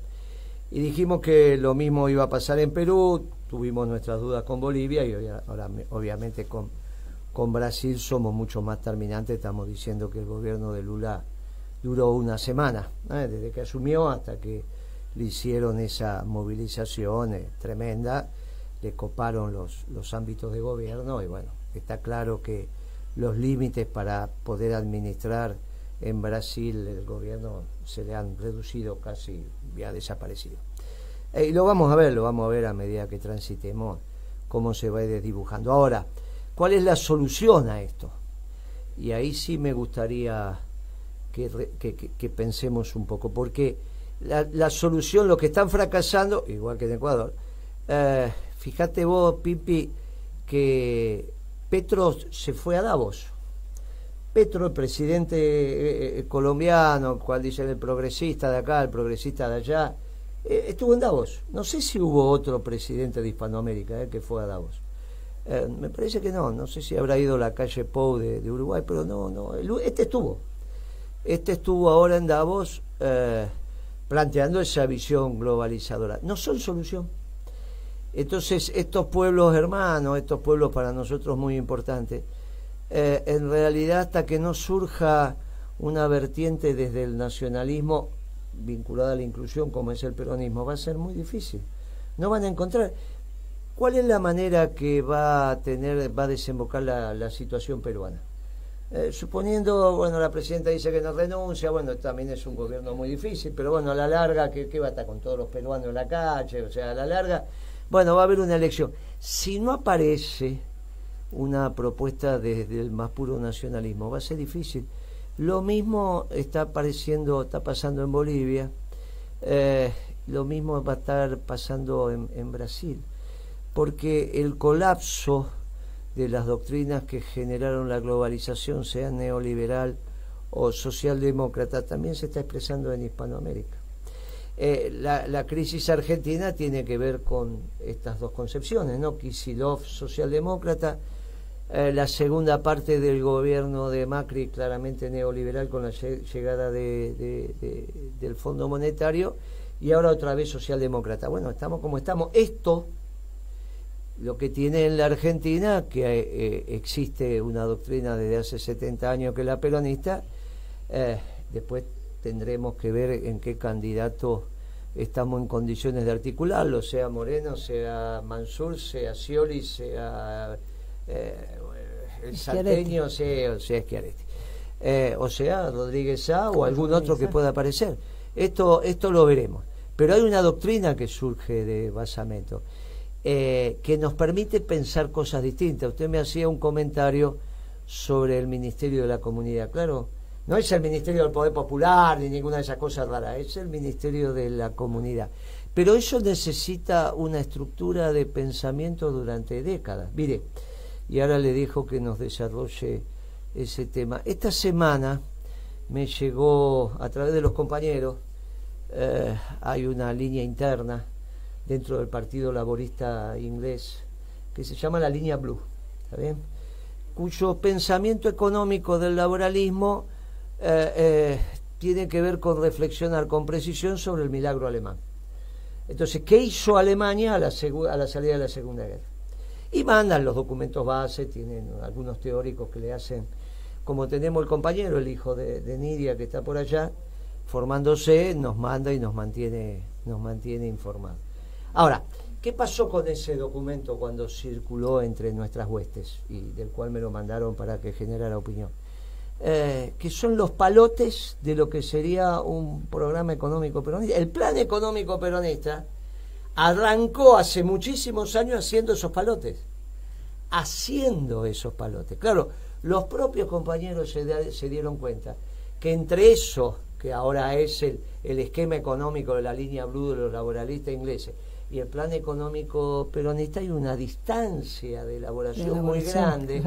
Y dijimos que lo mismo iba a pasar en Perú, tuvimos nuestras dudas con Bolivia y ahora obviamente con Brasil somos mucho más terminantes. Estamos diciendo que el gobierno de Lula duró una semana, desde que asumió hasta que le hicieron esa movilización tremenda, le coparon los ámbitos de gobierno y bueno, está claro que los límites para poder administrar en Brasil el gobierno se le han reducido, casi ya desaparecido. Y lo vamos a ver a medida que transitemos cómo se va desdibujando. Ahora, ¿cuál es la solución a esto? Y ahí sí me gustaría que pensemos un poco, porque la solución, lo que están fracasando, igual que en Ecuador, fíjate vos, Pipi, que Petro se fue a Davos. Petro, el presidente colombiano, cual dicen el progresista de acá, el progresista de allá, estuvo en Davos. No sé si hubo otro presidente de Hispanoamérica que fue a Davos. Me parece que no sé si habrá ido la calle Pou de Uruguay, pero no, este estuvo ahora en Davos planteando esa visión globalizadora. No son solución. Entonces, estos pueblos hermanos, estos pueblos para nosotros muy importantes, en realidad hasta que no surja una vertiente desde el nacionalismo vinculada a la inclusión como es el peronismo, va a ser muy difícil. No van a encontrar. ¿Cuál es la manera que va a desembocar la situación peruana? Suponiendo, bueno, la presidenta dice que no renuncia, bueno, también es un gobierno muy difícil, pero bueno, a la larga, ¿qué va a estar con todos los peruanos en la calle? O sea, a la larga, bueno, va a haber una elección. Si no aparece una propuesta desde el más puro nacionalismo, va a ser difícil. Lo mismo está pasando en Bolivia, lo mismo va a estar pasando en Brasil, porque el colapso de las doctrinas que generaron la globalización, sea neoliberal o socialdemócrata, también se está expresando en Hispanoamérica. La crisis argentina tiene que ver con estas dos concepciones, ¿no? Kicillof, socialdemócrata, la segunda parte del gobierno de Macri, claramente neoliberal, con la llegada del Fondo Monetario, y ahora otra vez socialdemócrata. Bueno, estamos como estamos. Esto, lo que tiene en la Argentina, que existe una doctrina desde hace 70 años que es la peronista, después tendremos que ver en qué candidato estamos en condiciones de articularlo, sea Moreno, sea Mansur, sea Scioli, sea el salteño, sea Schiaretti, o sea Rodríguez Sá o algún otro que pueda aparecer. Esto lo veremos. Pero hay una doctrina que surge de basamento, que nos permite pensar cosas distintas. Usted me hacía un comentario sobre el Ministerio de la Comunidad. Claro, no es el Ministerio del Poder Popular ni ninguna de esas cosas raras, es el Ministerio de la Comunidad. Pero eso necesita una estructura de pensamiento durante décadas. Mire, y ahora le dejo que nos desarrolle ese tema. Esta semana me llegó a través de los compañeros, hay una línea interna dentro del Partido Laborista Inglés que se llama la línea Blue, ¿está bien? Cuyo pensamiento económico del laboralismo tiene que ver con reflexionar con precisión sobre el milagro alemán. Entonces, ¿qué hizo Alemania a la salida de la Segunda Guerra? Y mandan los documentos base, tienen algunos teóricos que le hacen, como tenemos el compañero, el hijo de Nidia, que está por allá, formándose, nos manda y nos mantiene informados. Ahora, ¿qué pasó con ese documento cuando circuló entre nuestras huestes, y del cual me lo mandaron para que generara opinión? Que son los palotes de lo que sería un programa económico peronista. El plan económico peronista arrancó hace muchísimos años haciendo esos palotes. Claro, los propios compañeros se dieron cuenta que entre eso, que ahora es el esquema económico de la línea blue de los laboralistas ingleses y el plan económico peronista, hay una distancia de elaboración muy grande,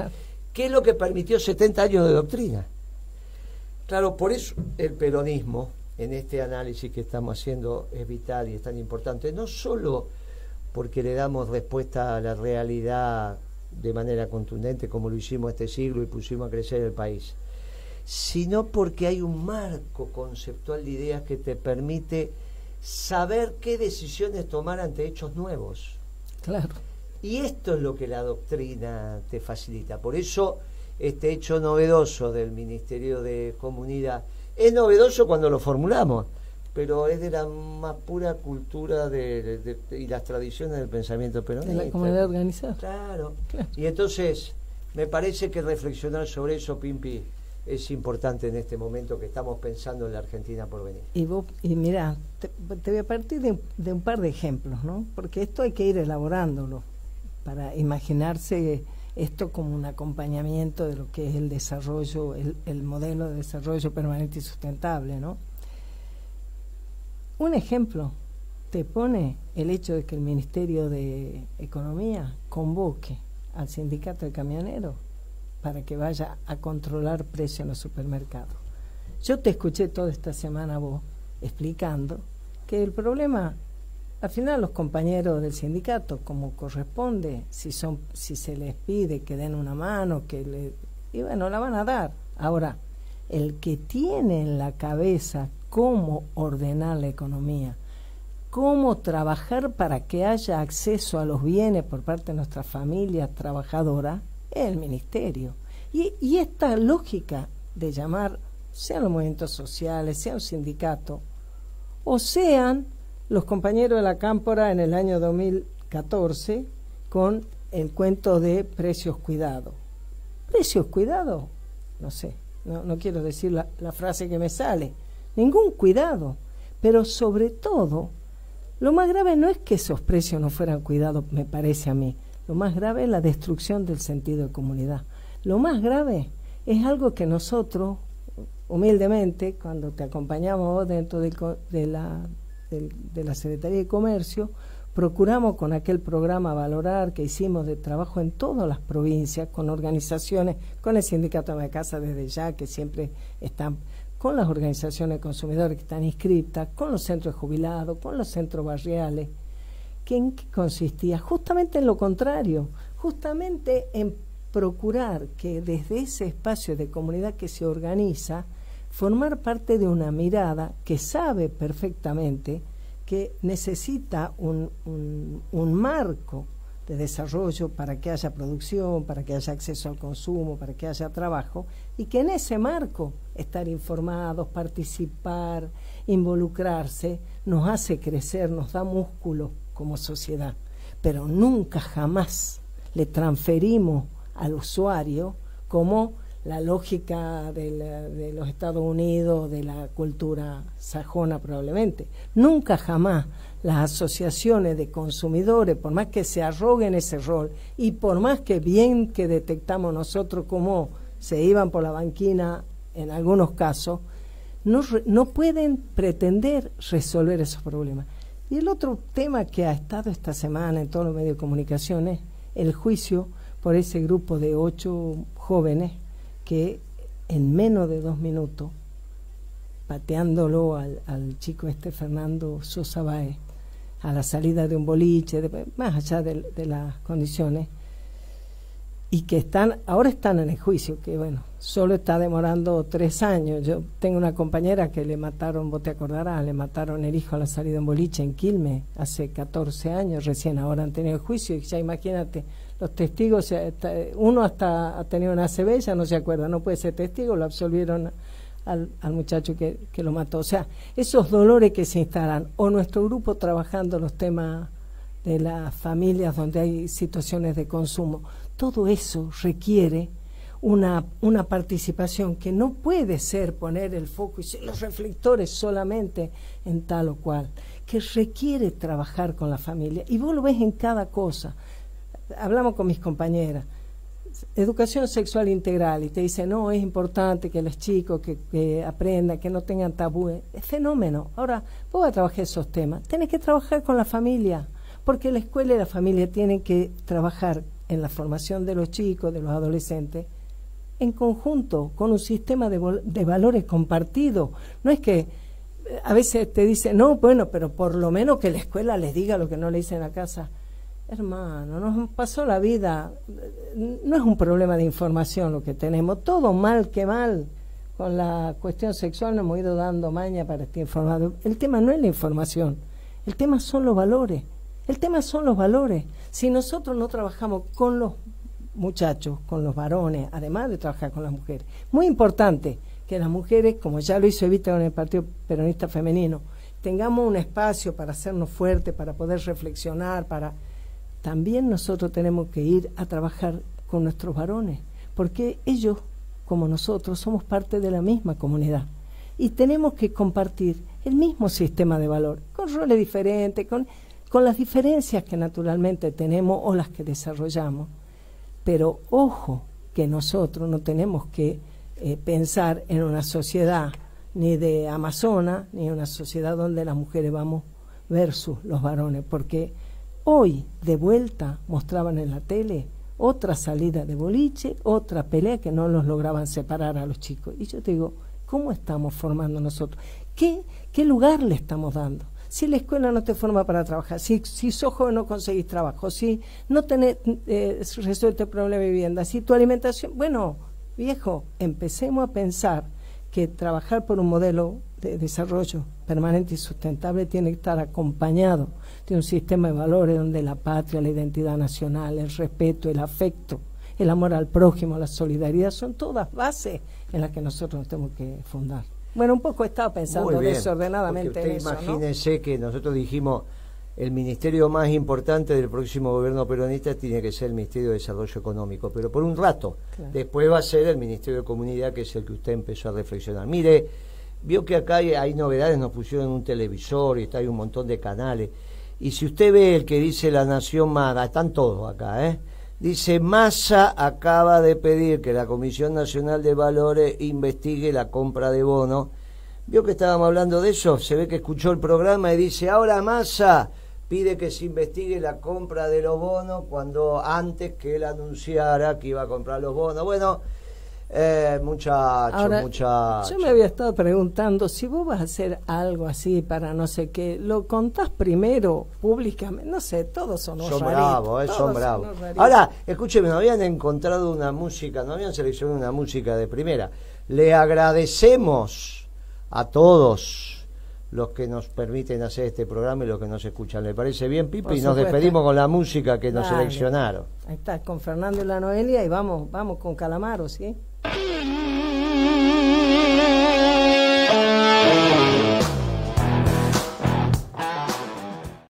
que es lo que permitió 70 años de doctrina. Claro, por eso el peronismo, en este análisis que estamos haciendo, es vital y es tan importante, no solo porque le damos respuesta a la realidad de manera contundente, como lo hicimos este siglo y pusimos a crecer el país, sino porque hay un marco conceptual de ideas que te permite saber qué decisiones tomar ante hechos nuevos. Claro. Y esto es lo que la doctrina te facilita. Por eso este hecho novedoso del Ministerio de Comunidad es novedoso cuando lo formulamos, pero es de la más pura cultura y las tradiciones del pensamiento peronista. De la comunidad organizada. Claro. Y entonces me parece que reflexionar sobre eso, Pimpi, es importante en este momento que estamos pensando en la Argentina por venir. Y mira, te voy a partir de un par de ejemplos, ¿no? Porque esto hay que ir elaborándolo para imaginarse esto como un acompañamiento de lo que es el desarrollo, el modelo de desarrollo permanente y sustentable, ¿no? Un ejemplo te pone el hecho de que el Ministerio de Economía convoque al sindicato de camioneros para que vaya a controlar precios en los supermercados. Yo te escuché toda esta semana vos explicando que el problema, al final los compañeros del sindicato, como corresponde, si se les pide que den una mano, y bueno, la van a dar. Ahora, el que tiene en la cabeza cómo ordenar la economía, cómo trabajar para que haya acceso a los bienes por parte de nuestra familia trabajadora, es el ministerio. Y esta lógica de llamar, sean los movimientos sociales, sea un sindicato, o sean los compañeros de la Cámpora en el año 2014 con el cuento de precios cuidados. ¿Precios cuidados? No sé, no quiero decir la frase que me sale. Ningún cuidado. Pero sobre todo, lo más grave no es que esos precios no fueran cuidados, me parece a mí. Lo más grave es la destrucción del sentido de comunidad. Lo más grave es algo que nosotros, humildemente, cuando te acompañamos dentro de la Secretaría de Comercio, procuramos con aquel programa Valorar que hicimos de trabajo en todas las provincias, con organizaciones, con el Sindicato de Casa desde ya, que siempre están, con las organizaciones de consumidores que están inscritas, con los centros de jubilados, con los centros barriales. ¿En qué consistía? Justamente en lo contrario, justamente en procurar que desde ese espacio de comunidad que se organiza, formar parte de una mirada que sabe perfectamente que necesita un marco de desarrollo para que haya producción, para que haya acceso al consumo, para que haya trabajo, y que en ese marco estar informados, participar, involucrarse, nos hace crecer, nos da músculo como sociedad, pero nunca jamás le transferimos al usuario como la lógica de los Estados Unidos, de la cultura sajona probablemente. Nunca jamás las asociaciones de consumidores, por más que se arroguen ese rol y por más que bien que detectamos nosotros cómo se iban por la banquina en algunos casos, no pueden pretender resolver esos problemas. Y el otro tema que ha estado esta semana en todos los medios de comunicación es el juicio por ese grupo de 8 jóvenes que en menos de 2 minutos, pateándolo al chico Fernando Sosa Báez, a la salida de un boliche, más allá de las condiciones, y que ahora están en el juicio, que bueno, solo está demorando 3 años. Yo tengo una compañera que le mataron, vos te acordarás, le mataron el hijo a la salida de un boliche en Quilmes hace 14 años, recién ahora han tenido el juicio, y ya imagínate, los testigos, uno hasta ha tenido una ACV, ya no se acuerda, no puede ser testigo, lo absolvieron al muchacho que lo mató. O sea, esos dolores que se instalan, o nuestro grupo trabajando los temas de las familias donde hay situaciones de consumo, todo eso requiere una participación que no puede ser poner el foco y los reflectores solamente en tal o cual, que requiere trabajar con la familia. Y vos lo ves en cada cosa. Hablamos con mis compañeras. educación sexual integral y te dice, no, es importante que los chicos que aprendan, que no tengan tabúes, es fenómeno. Ahora, vos vas a trabajar esos temas, tenés que trabajar con la familia, porque la escuela y la familia tienen que trabajar en la formación de los chicos, de los adolescentes, en conjunto, con un sistema de valores compartidos. No es que a veces te dicen, no, bueno, pero por lo menos que la escuela les diga lo que no le dicen a casa. Hermano, nos pasó la vida, no es un problema de información lo que tenemos, todo mal que mal, con la cuestión sexual nos hemos ido dando maña para estar informados. El tema no es la información, el tema son los valores, el tema son los valores. Si nosotros no trabajamos con los muchachos, con los varones, además de trabajar con las mujeres, muy importante que las mujeres, como ya lo hizo Evita con el Partido Peronista Femenino, tengamos un espacio para hacernos fuertes, para poder reflexionar, también nosotros tenemos que ir a trabajar con nuestros varones, porque ellos, como nosotros, somos parte de la misma comunidad y tenemos que compartir el mismo sistema de valor, con roles diferentes, con las diferencias que naturalmente tenemos o las que desarrollamos. Pero ojo, que nosotros no tenemos que pensar en una sociedad ni de Amazonas, ni una sociedad donde las mujeres vamos versus los varones, porque hoy, de vuelta, mostraban en la tele otra salida de boliche, otra pelea que no los lograban separar a los chicos. Y yo te digo, ¿cómo estamos formando nosotros? ¿Qué lugar le estamos dando? Si la escuela no te forma para trabajar, si sos joven no conseguís trabajo, si no tenés resuelto el problema de vivienda, si tu alimentación... Bueno, viejo, empecemos a pensar que trabajar por un modelo de desarrollo permanente y sustentable tiene que estar acompañado de un sistema de valores donde la patria, la identidad nacional, el respeto, el afecto, el amor al prójimo, la solidaridad, son todas bases en las que nosotros nos tenemos que fundar. Bueno, un poco estaba pensando desordenadamente en eso, imagínense, ¿no? Que nosotros dijimos, el ministerio más importante del próximo gobierno peronista tiene que ser el Ministerio de Desarrollo Económico, pero por un rato. Claro. Después va a ser el Ministerio de Comunidad, que es el que usted empezó a reflexionar. Mire, vio que acá hay novedades, nos pusieron un televisor y hay un montón de canales. Y si usted ve el que dice La Nación Maga, están todos acá, dice, Massa acaba de pedir que la Comisión Nacional de Valores investigue la compra de bonos. Vio que estábamos hablando de eso, se ve que escuchó el programa y dice, ahora Massa pide que se investigue la compra de los bonos cuando antes que él anunciara que iba a comprar los bonos. Bueno, muchachos. Yo me había estado preguntando, si vos vas a hacer algo así para no sé qué, lo contás primero públicamente, no sé, todos son bravos, son bravos. Ahora, escúcheme, nos habían encontrado una música, nos habían seleccionado una música de primera. Le agradecemos a todos los que nos permiten hacer este programa y los que nos escuchan. ¿Le parece bien, Pipe? Y nos despedimos con la música que nos seleccionaron. Ahí está, con Fernando y la Noelia, y vamos con Calamaro, ¿sí?